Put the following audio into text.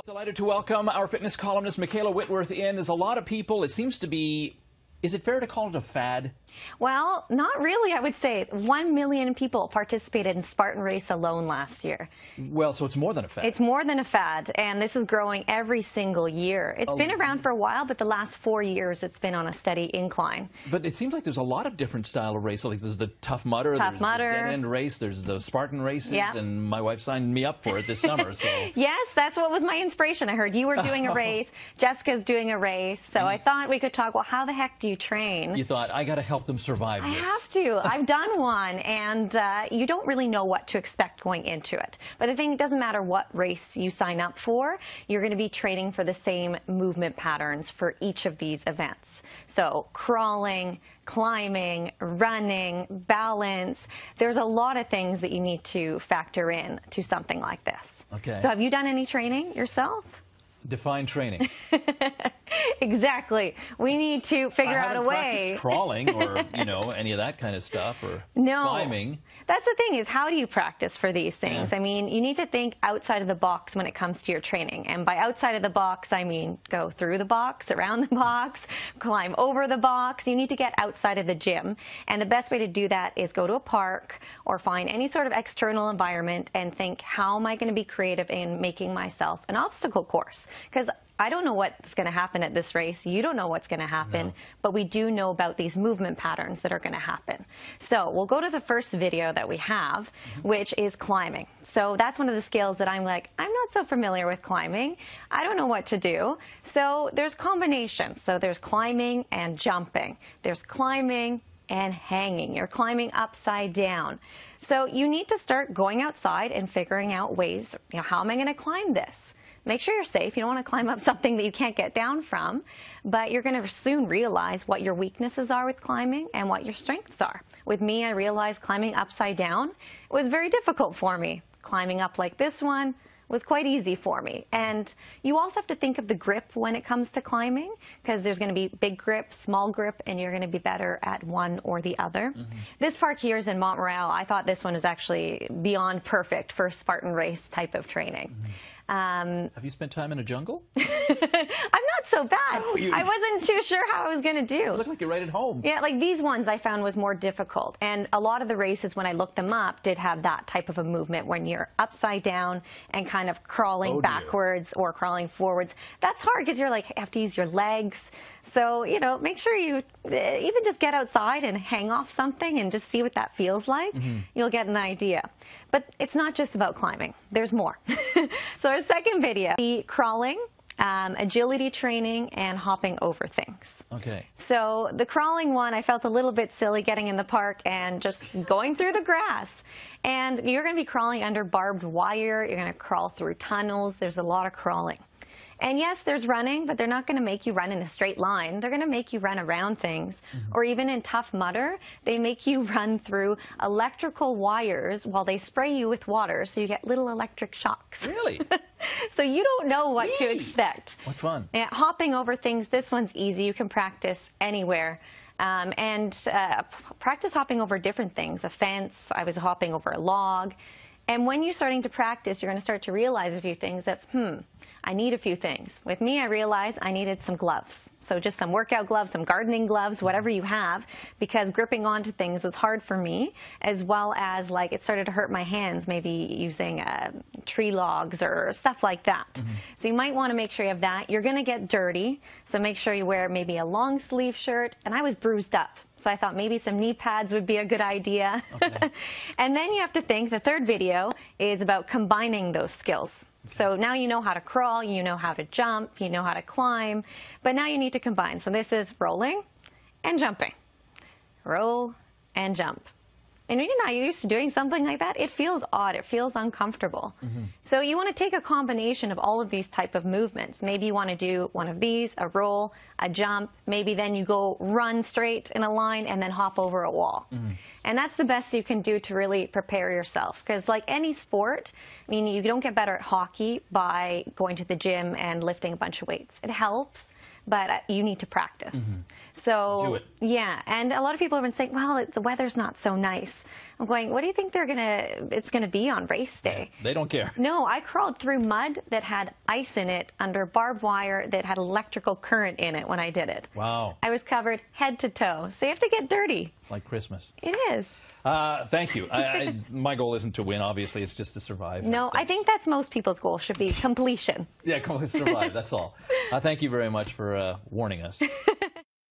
Delighted to welcome our fitness columnist Micaela Whitworth in. As a lot of people, it seems to be, is it fair to call it a fad? Well, not really, I would say. 1 million people participated in Spartan Race alone last year. Well, so it's more than a fad. It's more than a fad, and this is growing every single year. It's been around for a while, but the last 4 years it's been on a steady incline. But it seems like there's a lot of different style of race. Like there's the Tough Mudder, there's the Deadend Race, there's the Spartan Races, and my wife signed me up for it this summer. So yes, that's what was my inspiration. I heard you were doing a race, Jessica's doing a race, so I thought we could talk, well, how the heck do you train? You thought, I got to help them survive this. I have to. I've done one, and you don't really know what to expect going into it. But the thing, it doesn't matter what race you sign up for, you're going to be training for the same movement patterns for each of these events. So crawling, climbing, running, balance. There's a lot of things that you need to factor in to something like this. Okay. So have you done any training yourself? Define training. Exactly. We need to figure out a way. I haven't practiced crawling or, you know, any of that kind of stuff, or climbing. That's the thing, is how do you practice for these things? I mean, you need to think outside of the box when it comes to your training. And by outside of the box, I mean go through the box, around the box, climb over the box. You need to get outside of the gym. And the best way to do that is go to a park or find any sort of external environment and think, how am I going to be creative in making myself an obstacle course? Because I don't know what's going to happen at this race. You don't know what's going to happen, but we do know about these movement patterns that are going to happen. So we'll go to the first video that we have, which is climbing. So that's one of the skills that I'm like, I'm not so familiar with climbing. I don't know what to do. So there's combinations. So there's climbing and jumping. There's climbing and hanging. You're climbing upside down. So you need to start going outside and figuring out ways, you know, how am I going to climb this? Make sure you're safe. You don't want to climb up something that you can't get down from, but you're going to soon realize what your weaknesses are with climbing and what your strengths are. With me, I realized climbing upside down was very difficult for me. Climbing up like this one was quite easy for me. And you also have to think of the grip when it comes to climbing, because there's going to be big grip, small grip, and you're going to be better at one or the other. This park here is in Montreal. I thought this one was actually beyond perfect for Spartan Race type of training. Have you spent time in a jungle? I'm not so bad. I wasn't too sure how I was going to do. You look like you're right at home. Yeah, like these ones I found was more difficult. And a lot of the races, when I looked them up, did have that type of a movement when you're upside down and kind of crawling backwards or crawling forwards. That's hard because you're like, have to use your legs. So, you know, make sure you even just get outside and hang off something and just see what that feels like. You'll get an idea. But it's not just about climbing. There's more. So our second video, the crawling, agility training, and hopping over things. Okay. So the crawling one, I felt a little bit silly getting in the park and just going through the grass. And you're going to be crawling under barbed wire. You're going to crawl through tunnels. There's a lot of crawling. And yes, there's running, but they're not going to make you run in a straight line. They're going to make you run around things. Or even in Tough Mudder, they make you run through electrical wires while they spray you with water, so you get little electric shocks. Really? So you don't know what to expect. What fun. Yeah, hopping over things, this one's easy. You can practice anywhere. Practice hopping over different things. A fence, I was hopping over a log. And when you're starting to practice, you're going to start to realize a few things that, I need a few things. With me, I realized I needed some gloves. So just some workout gloves, some gardening gloves, whatever you have, because gripping onto things was hard for me, as well as like it started to hurt my hands, maybe using tree logs or stuff like that. So you might want to make sure you have that. You're going to get dirty, so make sure you wear maybe a long sleeve shirt. And I was bruised up, so I thought maybe some knee pads would be a good idea. And then you have to think, the third video is about combining those skills. So now you know how to crawl, you know how to jump, you know how to climb, but now you need to combine. So this is rolling and jumping. Roll and jump. And when you're not used to doing something like that, it feels odd, it feels uncomfortable. So you want to take a combination of all of these type of movements. Maybe you want to do one of these, a roll, a jump, maybe then you go run straight in a line and then hop over a wall. And that's the best you can do to really prepare yourself. Because like any sport, I mean, you don't get better at hockey by going to the gym and lifting a bunch of weights. It helps, but you need to practice. So do it. Yeah, and a lot of people have been saying, well, the weather's not so nice. I'm going, what do you think it's gonna be on race day? Yeah, they don't care. No, I crawled through mud that had ice in it under barbed wire that had electrical current in it when I did it. Wow. I was covered head to toe, so you have to get dirty. It's like Christmas. It is. Thank you. My goal isn't to win, obviously. It's just to survive. No, I think that's most people's goal, should be completion. Yeah, survive, that's all. Thank you very much for warning us.